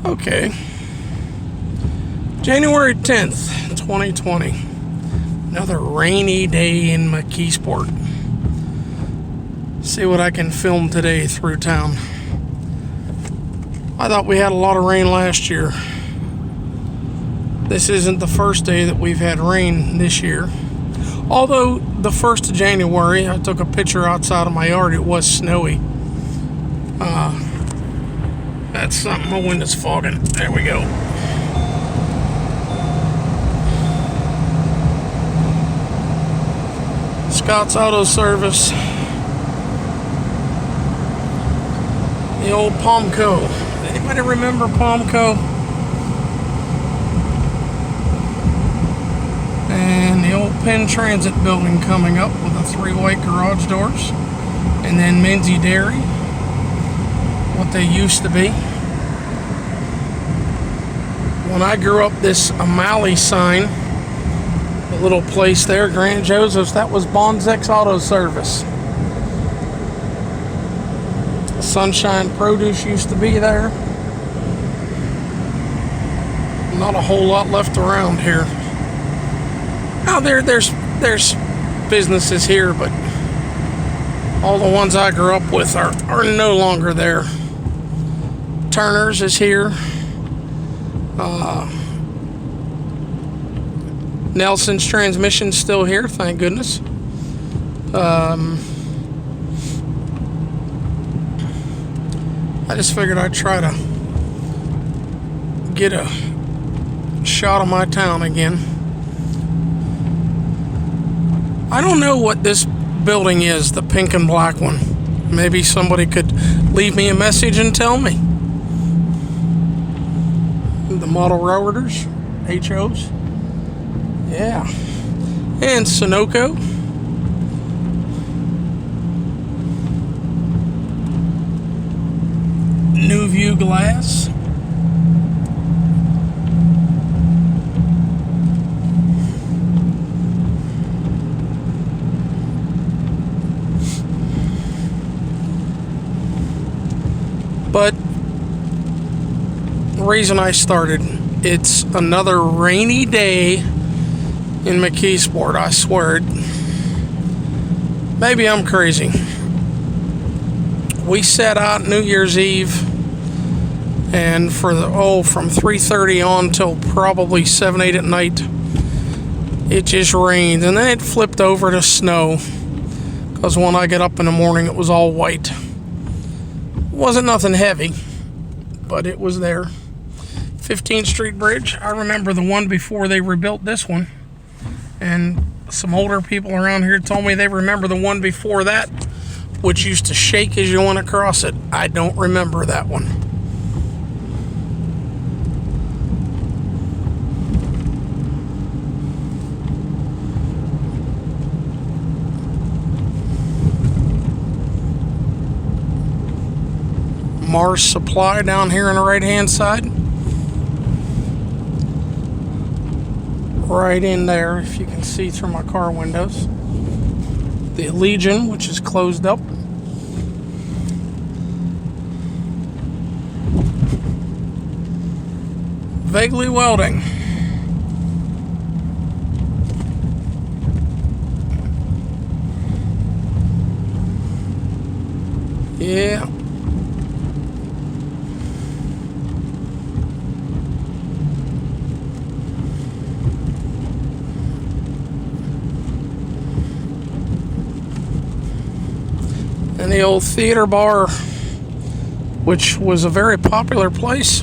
Okay. January 10th, 2020. Another rainy day in Mckeesport. See what I can film today through town. I thought we had a lot of rain last year. This isn't the first day that we've had rain this year. Although the 1st of January, I took a picture outside of my yard, it was snowy. That's something, my window's fogging. There we go. Scott's Auto Service. The old Palmco. Anybody remember Palmco? And the old Penn Transit building coming up with the 3 white garage doors. And then Minzy Dairy. What they used to be. When I grew up, this O'Malley sign, the little place there, Grand Joseph's, that was Bonzek's Auto Service. Sunshine Produce used to be there. Not a whole lot left around here. Now there's businesses here, but all the ones I grew up with are no longer there. Turner's is here. Nelson's Transmission's still here, thank goodness. I just figured I'd try to get a shot of my town again. I don't know what this building is, the pink and black one. Maybe somebody could leave me a message and tell me. The model railroaders, HOs. Yeah. And Sunoco. New View Glass. But the reason I started, it's another rainy day in Mckeesport, I swear it. Maybe I'm crazy. We set out New Year's Eve, and for from 3:30 on till probably 7, 8 at night, it just rained, and then it flipped over to snow, because when I get up in the morning it was all white. It wasn't nothing heavy, but it was there. 15th Street Bridge, I remember the one before they rebuilt this one, and some older people around here told me they remember the one before that, which used to shake as you went across it. I don't remember that one. Mars Supply down here on the right hand side. Right in there, if you can see through my car windows. The Legion, which is closed up. Vaguely Welding. Yeah. And the old theater bar, which was a very popular place.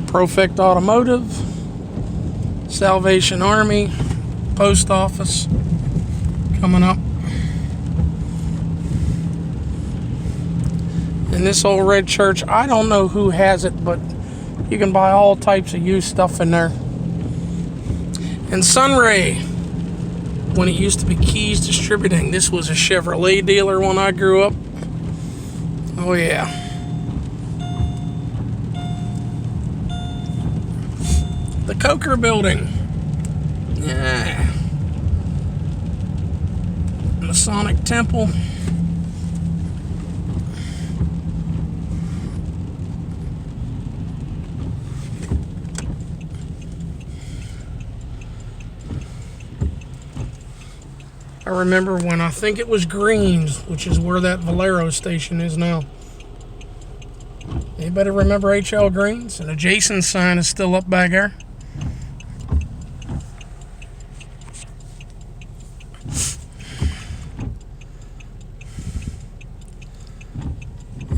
Profect Automotive, Salvation Army, Post Office coming up. And this old red church, I don't know who has it, but you can buy all types of used stuff in there. And Sunray, when it used to be Keys Distributing. This was a Chevrolet dealer when I grew up. Oh yeah. The Coker Building. Yeah. Masonic Temple. I remember when I think it was Greens, which is where that Valero station is now. Anybody remember H.L. Greens? And the Jason sign is still up back there.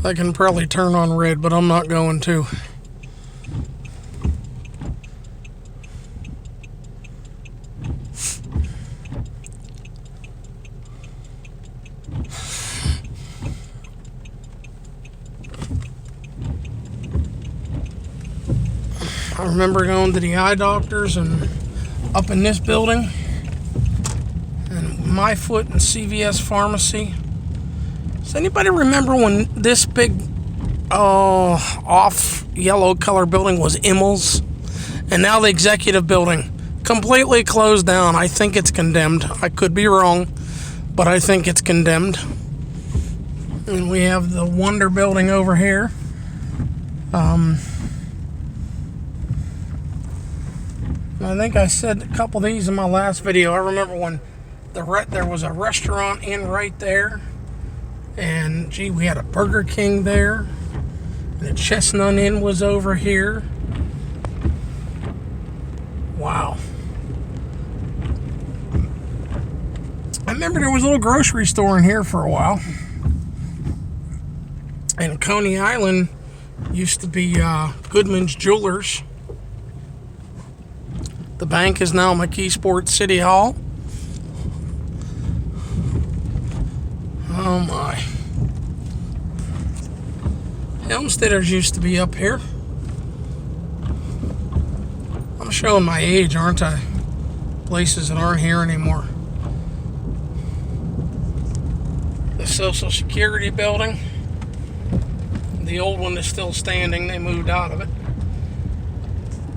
I can probably turn on red, but I'm not going to. I remember going to the eye doctors and up in this building, and My Foot and CVS Pharmacy. Does anybody remember when this big off yellow color building was Immel's? And now the executive building completely closed down. I think it's condemned. I could be wrong, but I think it's condemned. And we have the Wonder building over here. I think I said a couple of these in my last video. I remember when there was a restaurant in right there. And gee, we had a Burger King there. And the Chestnut Inn was over here. Wow. I remember there was a little grocery store in here for a while. And Coney Island used to be Goodman's Jewelers. The bank is now Mckeesport City Hall. Oh my. Helmsteaders used to be up here. I'm showing my age, aren't I? Places that aren't here anymore. The Social Security building. The old one is still standing. They moved out of it.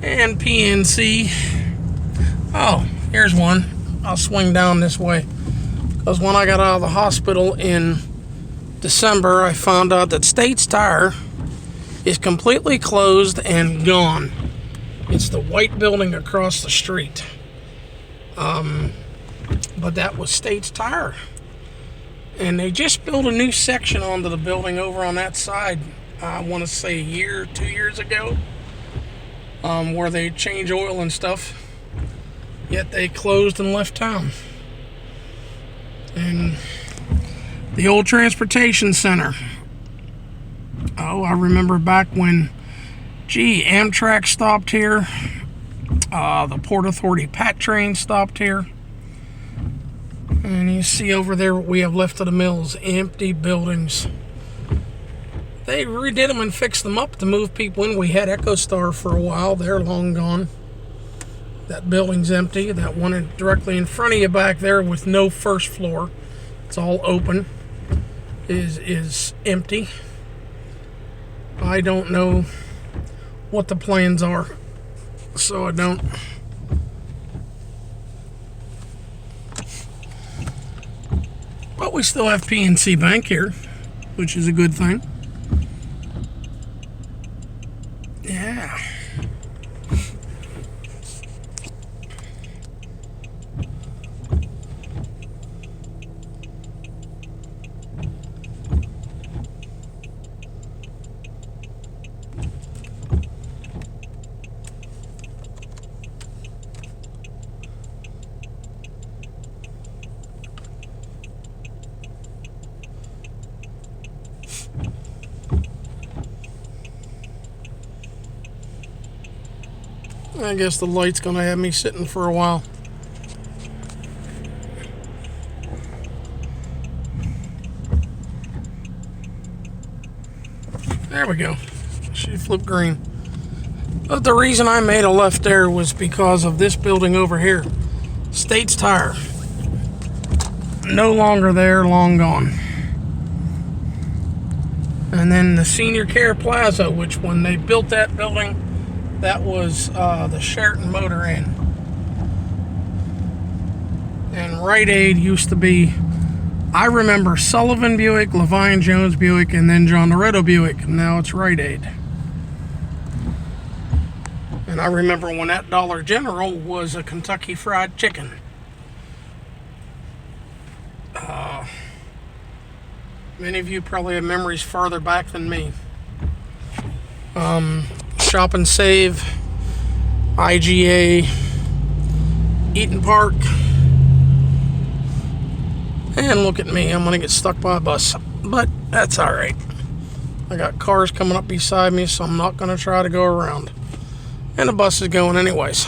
And PNC. Oh, here's one. I'll swing down this way. Because when I got out of the hospital in December, I found out that States Tire is completely closed and gone. It's the white building across the street. But that was States Tire. And they just built a new section onto the building over on that side, I want to say a year, 2 years ago, where they change oil and stuff. Yet they closed and left town. And the old transportation center. Oh, I remember back when, Amtrak stopped here. The Port Authority Pat train stopped here. And you see over there what we have left of the mills, empty buildings. They redid them and fixed them up to move people in. We had EchoStar for a while. They're long gone. That building's empty. That one directly in front of you back there with no first floor, it's all open, is empty. I don't know what the plans are, so I don't. But we still have PNC Bank here, which is a good thing. Yeah. I guess the light's gonna have me sitting for a while. There we go. She flipped green. But the reason I made a left there was because of this building over here. States Tire. No longer there, long gone. And then the Senior Care Plaza, which when they built that building, that was the Sheraton Motor Inn. And Rite Aid used to be, I remember Sullivan Buick, Levine Jones Buick, and then John Loretto Buick. Now it's Rite Aid. And I remember when that Dollar General was a Kentucky Fried Chicken. Many of you probably have memories farther back than me. Shop and Save, IGA, Eaton Park, and look at me, I'm gonna get stuck by a bus, but that's all right. I got cars coming up beside me, so I'm not gonna try to go around, and the bus is going anyways.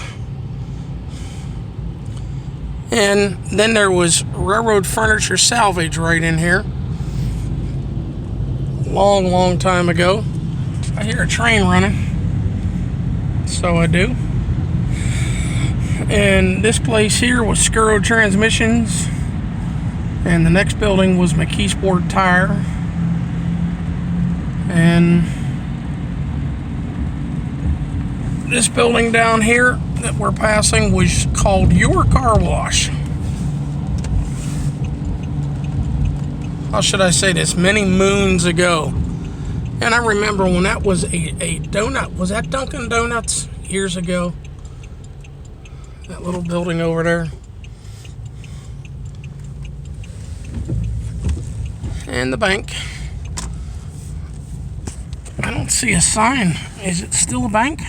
And then there was railroad furniture salvage right in here, long time ago. I hear a train running, so I do. And this place here was Scuro Transmissions, and the next building was Mckeesport Tire, and this building down here that we're passing was called Your Car Wash. How should I say this? Many moons ago. And I remember when that was a donut. Was that Dunkin' Donuts years ago? That little building over there. And the bank. I don't see a sign. Is it still a bank?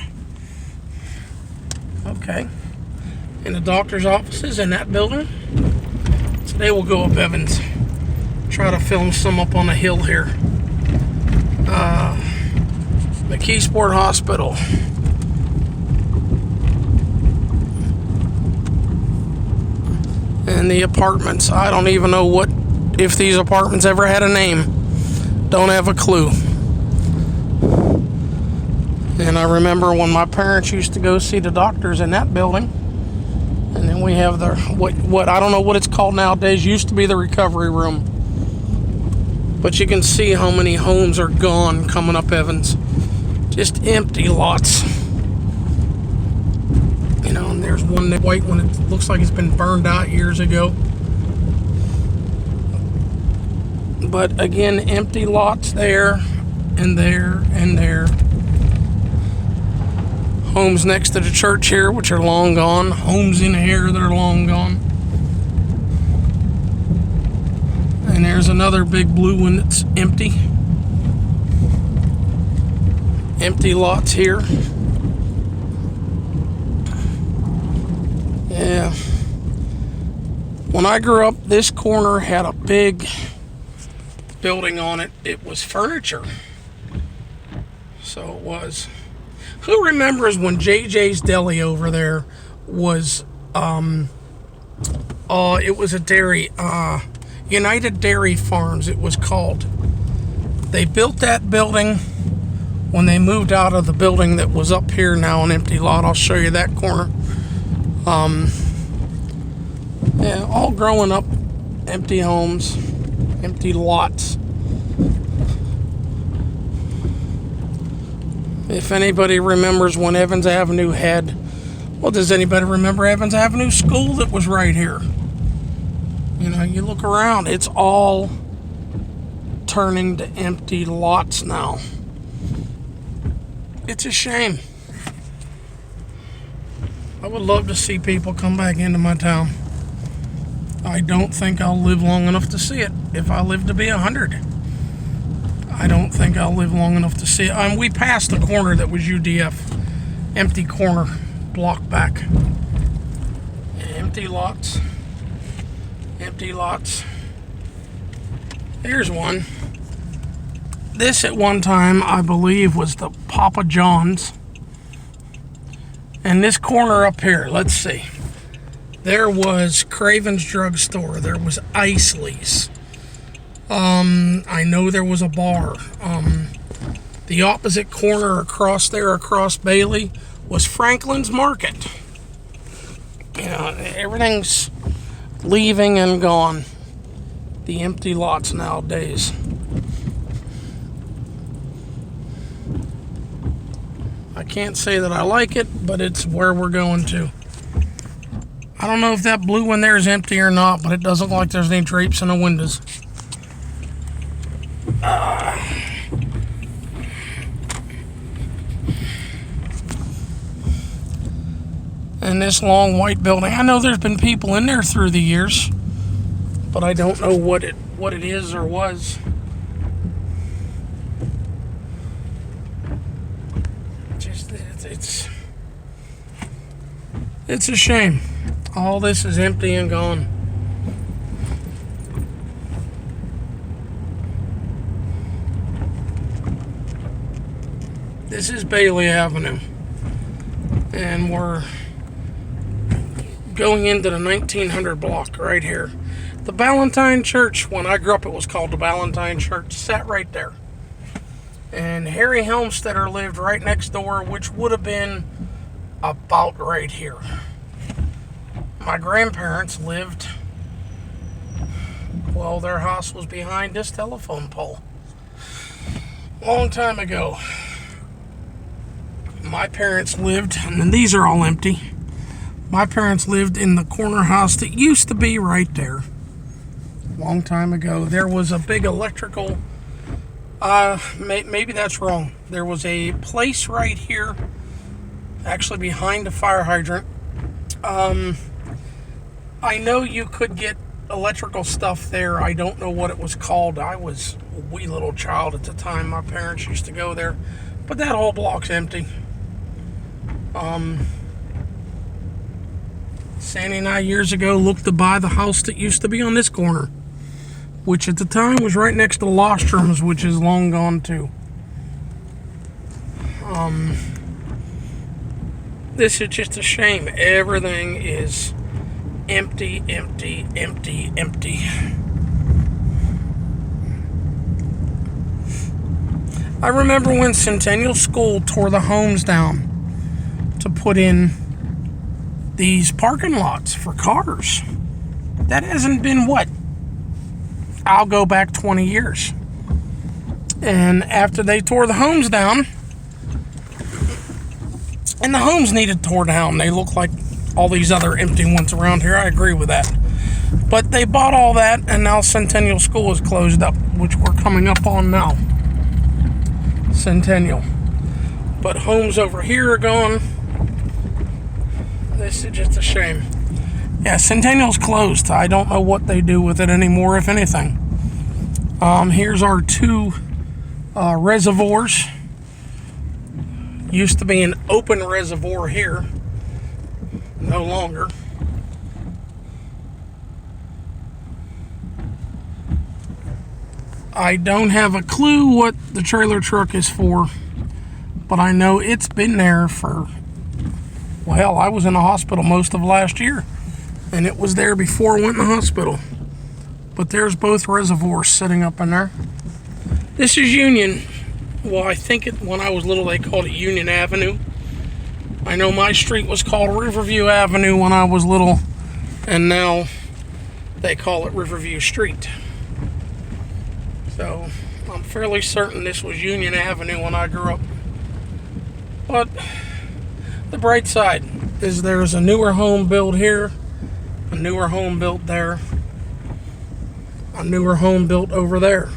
Okay. And the doctor's offices in that building. Today we'll go up Evans. Try to film some up on the hill here. Mckeesport Hospital. And the apartments. I don't even know if these apartments ever had a name. Don't have a clue. And I remember when my parents used to go see the doctors in that building. And then we have the what I don't know what it's called nowadays. Used to be the recovery room. But you can see how many homes are gone coming up Evans. Just empty lots. You know, and there's one white one that looks like it's been burned out years ago. But again, empty lots there and there and there. Homes next to the church here, which are long gone. Homes in here that are long gone. And there's another big blue one that's empty. Empty lots here. Yeah. When I grew up, this corner had a big building on it. It was furniture. So it was. Who remembers when JJ's Deli over there was, it was a dairy, United Dairy Farms, it was called. They built that building when they moved out of the building that was up here now, an empty lot. I'll show you that corner. Yeah, all growing up, empty homes, empty lots. If anybody remembers when Evans Avenue had, well, does anybody remember Evans Avenue School that was right here? You know, you look around, it's all turning to empty lots now. It's a shame. I would love to see people come back into my town. I don't think I'll live long enough to see it. If I live to be 100, I don't think I'll live long enough to see it. We passed the corner that was UDF. Empty corner, block back. Empty lots. Empty lots. Here's one. This at one time, I believe, was the Papa John's. And this corner up here, let's see. There was Craven's Drug Store. There was Isley's. I know there was a bar. The opposite corner across there, across Bailey, was Franklin's Market. You know, everything's leaving and gone. The empty lots nowadays. I can't say that I like it, but it's where we're going to. I don't know if that blue one there is empty or not, but it doesn't look like there's any drapes in the windows. And this long white building, I know there's been people in there through the years, but I don't know what it is or was. Just it's a shame. All this is empty and gone. This is Bailey Avenue, and we're going into the 1900 block right here. The Ballantine Church, when I grew up, it was called the Ballantine Church, sat right there. And Harry Helmstetter lived right next door, which would have been about right here. My grandparents lived, well, their house was behind this telephone pole. Long time ago. My parents lived, and these are all empty. My parents lived in the corner house that used to be right there. Long time ago. There was a big electrical, maybe that's wrong. There was a place right here, actually behind the fire hydrant. I know you could get electrical stuff there. I don't know what it was called. I was a wee little child at the time. My parents used to go there. But that whole block's empty. Sandy and I years ago looked to buy the house that used to be on this corner, which at the time was right next to Lostrom's, which is long gone too. This is just a shame. Everything is empty, empty, empty, empty. I remember when Centennial School tore the homes down to put in these parking lots for cars. That hasn't been what? I'll go back 20 years. And after they tore the homes down, and the homes needed tore down, they look like all these other empty ones around here. I agree with that. But they bought all that, and now Centennial School is closed up, which we're coming up on now. Centennial. But homes over here are gone. This is just a shame. Yeah, Centennial's closed. I don't know what they do with it anymore, if anything. Here's our two reservoirs. Used to be an open reservoir here. No longer. I don't have a clue what the trailer truck is for, but I know it's been there for, well, I was in the hospital most of last year, and it was there before I went in the hospital. But there's both reservoirs sitting up in there. This is Union. Well, I think when I was little they called it Union Avenue. I know my street was called Riverview Avenue when I was little, and now they call it Riverview Street. So I'm fairly certain this was Union Avenue when I grew up. But the bright side is there's a newer home built here, a newer home built there, a newer home built over there.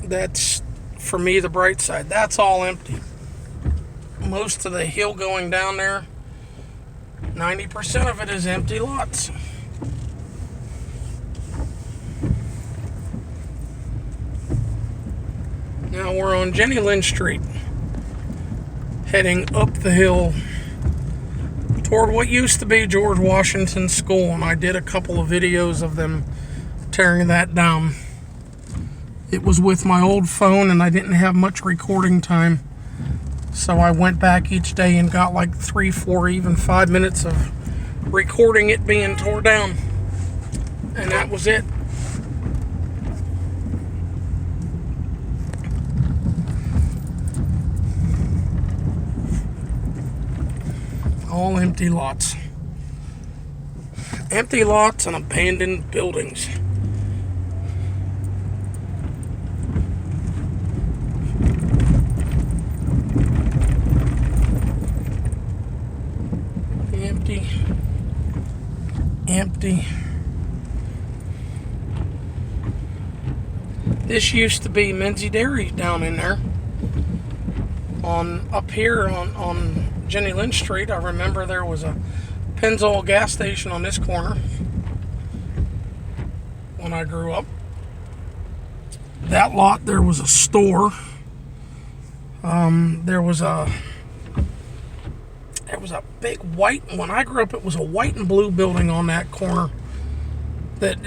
That's, for me, the bright side. That's all empty. Most of the hill going down there, 90% of it is empty lots. Now we're on Jenny Lynn Street, heading up the hill toward what used to be George Washington School, and I did a couple of videos of them tearing that down. It was with my old phone, and I didn't have much recording time, so I went back each day and got like 3, 4, even 5 minutes of recording it being torn down, and that was it. All empty lots. Empty lots and abandoned buildings. Empty. Empty. This used to be Menzie Dairy down in there. Up here on Jenny Lynn Street, I remember there was a Pennzoil gas station on this corner. when I grew up. That lot, there was a store. There was a big white, when I grew up, it was a white and blue building on that corner that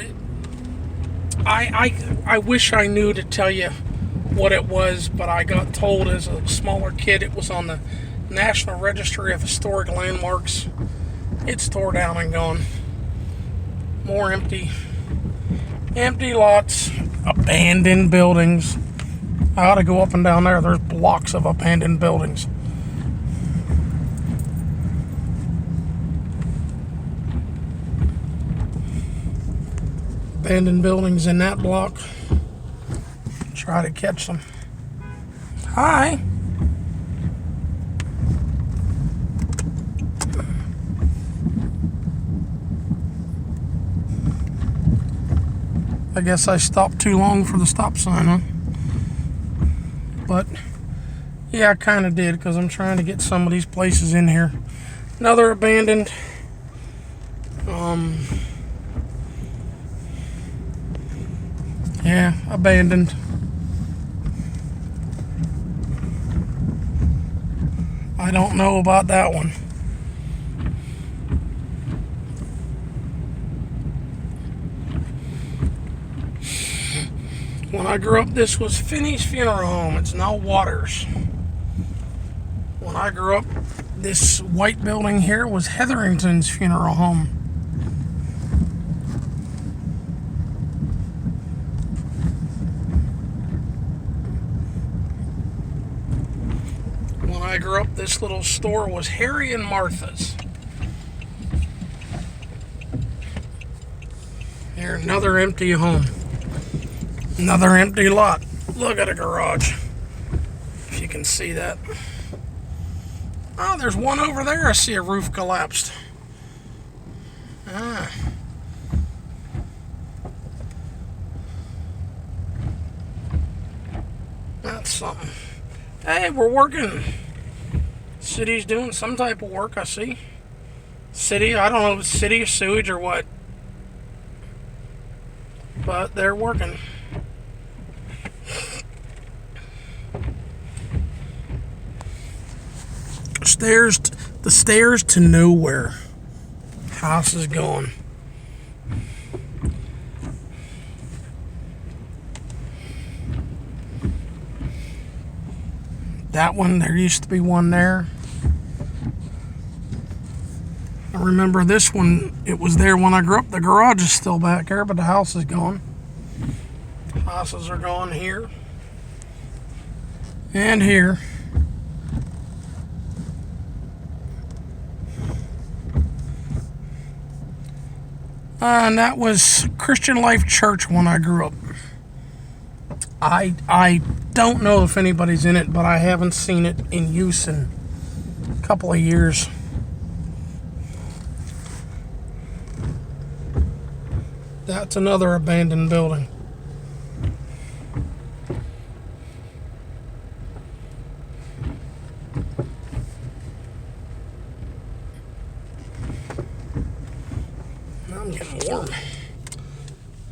I wish I knew to tell you what it was, but I got told as a smaller kid it was on the National Registry of Historic Landmarks. It's tore down and gone. More empty lots, abandoned buildings. I ought to go up and down there. There's blocks of abandoned buildings. Abandoned buildings in that block. Try to catch them. Hi. I guess I stopped too long for the stop sign, huh? But yeah, I kind of did, because I'm trying to get some of these places in here. Another abandoned. Yeah, abandoned. I don't know about that one. When I grew up, this was Finney's Funeral Home. It's now Waters. When I grew up, this white building here was Hetherington's Funeral Home. When I grew up, this little store was Harry and Martha's. Here, another empty home. Another empty lot. Look at a garage. If you can see that. Oh, there's one over there. I see a roof collapsed. Ah. That's something. Hey, we're working. City's doing some type of work, I see. City, I don't know if it's city or sewage or what. But they're working. The stairs to nowhere. House is gone. That one, there used to be one there. I remember this one, it was there when I grew up. The garage is still back there, but the house is gone. Houses are gone here. And here. And that was Christian Life Church when I grew up. I don't know if anybody's in it, but I haven't seen it in use in a couple of years. That's another abandoned building. I'm getting warm.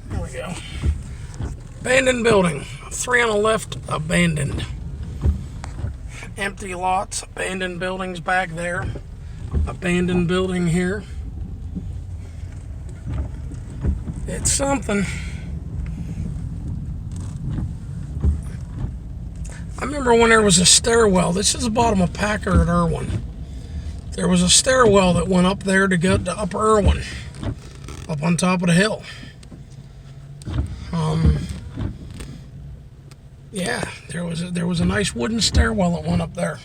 There we go. Abandoned building. 3 on the left, abandoned. Empty lots, abandoned buildings back there. Abandoned building here. It's something. I remember when there was a stairwell. This is the bottom of Packer at Irwin. There was a stairwell that went up there to get to Upper Irwin, up on top of the hill. Yeah, there was a nice wooden stairwell that went up there.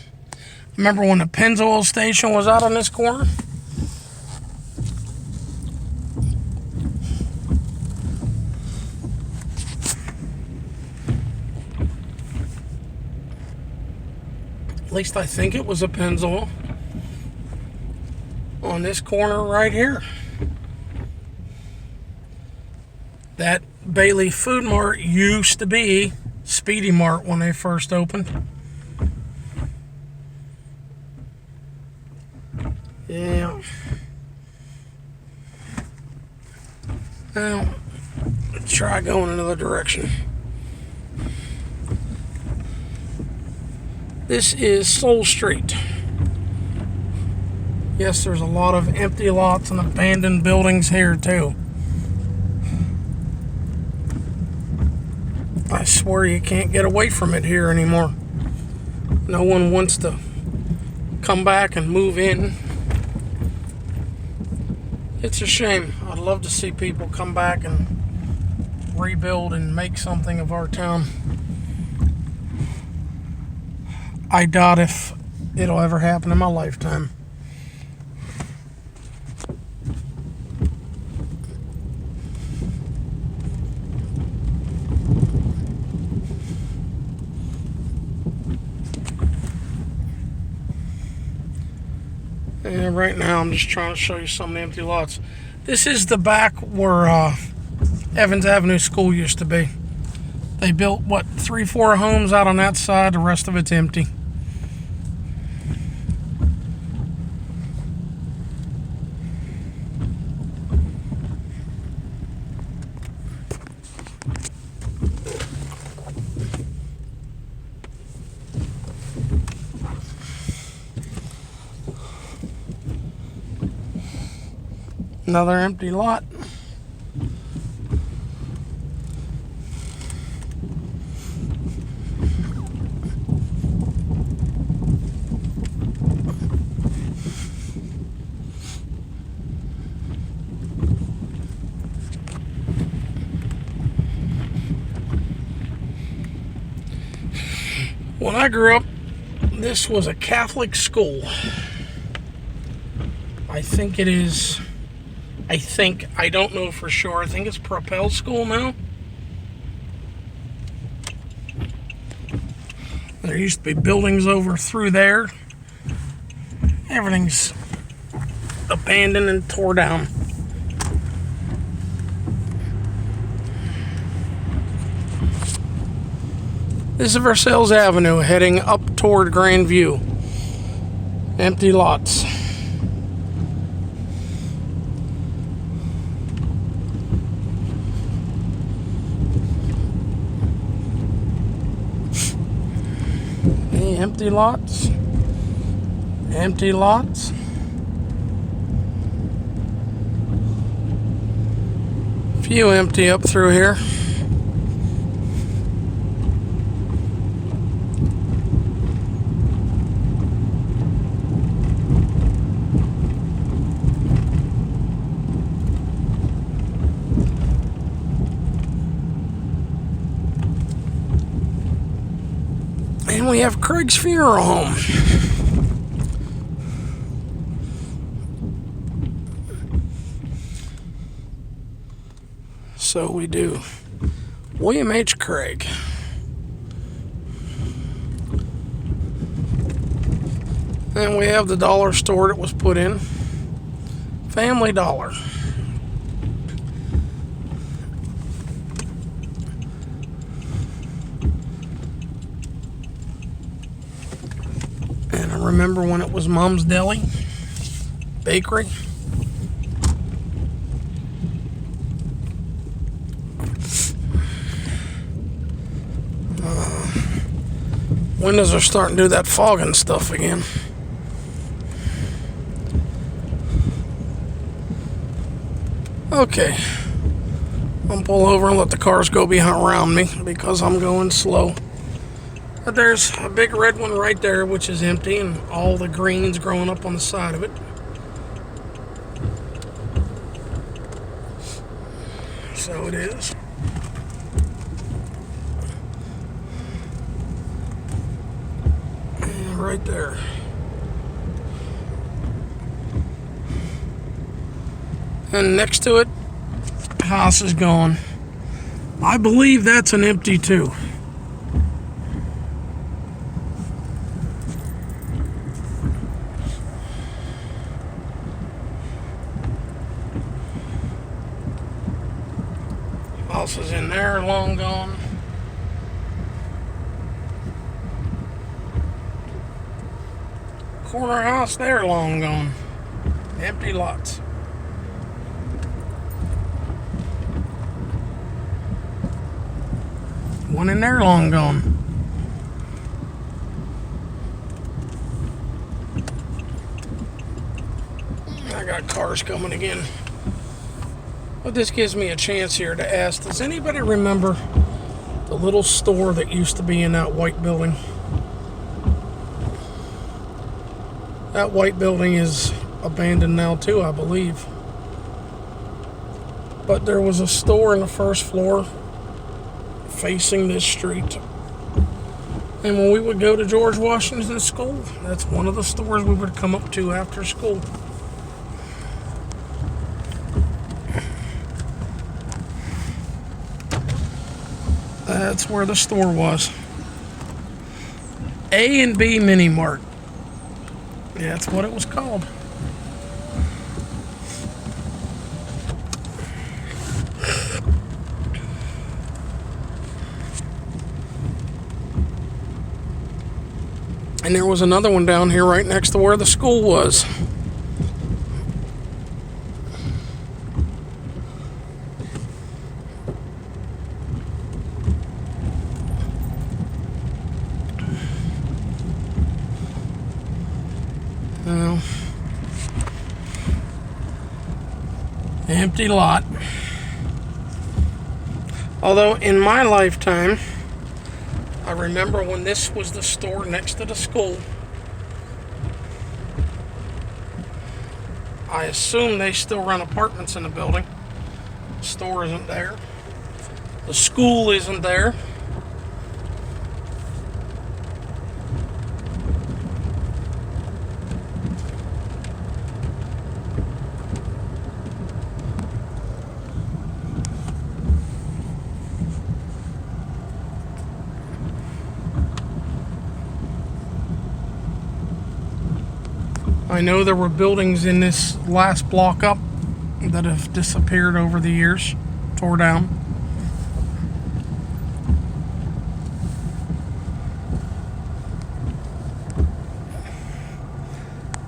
Remember when the Pennzoil station was out on this corner? At least I think it was a Pennzoil. On this corner right here. That Bailey Food Mart used to be Speedy Mart when they first opened. Yeah. Well, try going another direction. This is Soul Street. Yes, there's a lot of empty lots and abandoned buildings here too. I swear you can't get away from it here anymore. No one wants to come back and move in. It's a shame. I'd love to see people come back and rebuild and make something of our town. I doubt if it'll ever happen in my lifetime. And right now I'm just trying to show you some of the empty lots. This is the back where Evans Avenue School used to be. They built, what, 3-4 homes out on that side. The rest of it's empty. Another empty lot. When I grew up, this was a Catholic school. I think it is. I don't know for sure. I think it's Propel School now. There used to be buildings over through there. Everything's abandoned and tore down. This is Versailles Avenue heading up toward Grandview. Empty lots. Empty lots. Empty lots. Few empty up through here. And we have Craig's Funeral Home. So we do. William H. Craig. And we have the dollar store that was put in. Family Dollar. And I remember when it was Mom's Deli Bakery. Windows are starting to do that fogging stuff again. Okay. I'll pull over and let the cars go around me because I'm going slow. But there's a big red one right there, which is empty, and all the greens growing up on the side of it. So it is. And right there. And next to it, house is gone. I believe that's an empty too. House is in there, long gone. Corner house there, long gone. Empty lots. One in there long gone. I got cars coming again. But this gives me a chance here to ask, does anybody remember the little store that used to be in that white building? That white building is abandoned now too, I believe. But there was a store in the first floor facing this street. And when we would go to George Washington School, that's one of the stores we would come up to after school. That's where the store was. A and B Mini Mart. Yeah, that's what it was called. And there was another one down here right next to where the school was. Well, empty lot. Although in my lifetime, I remember when this was the store next to the school. I assume they still run apartments in the building. The store isn't there. The school isn't there. I know there were buildings in this last block up that have disappeared over the years, tore down.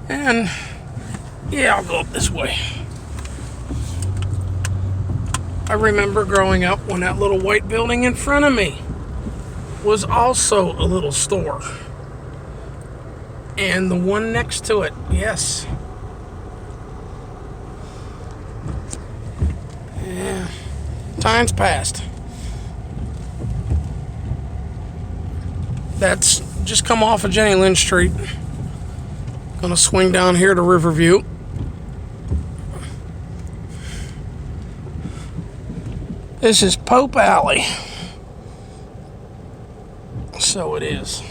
And yeah, I'll go up this way. I remember growing up when that little white building in front of me was also a little store. And the one next to it, yes. Yeah, time's passed. That's just come off of Jenny Lynn Street. Gonna swing down here to Riverview. This is Pope Alley. So it is.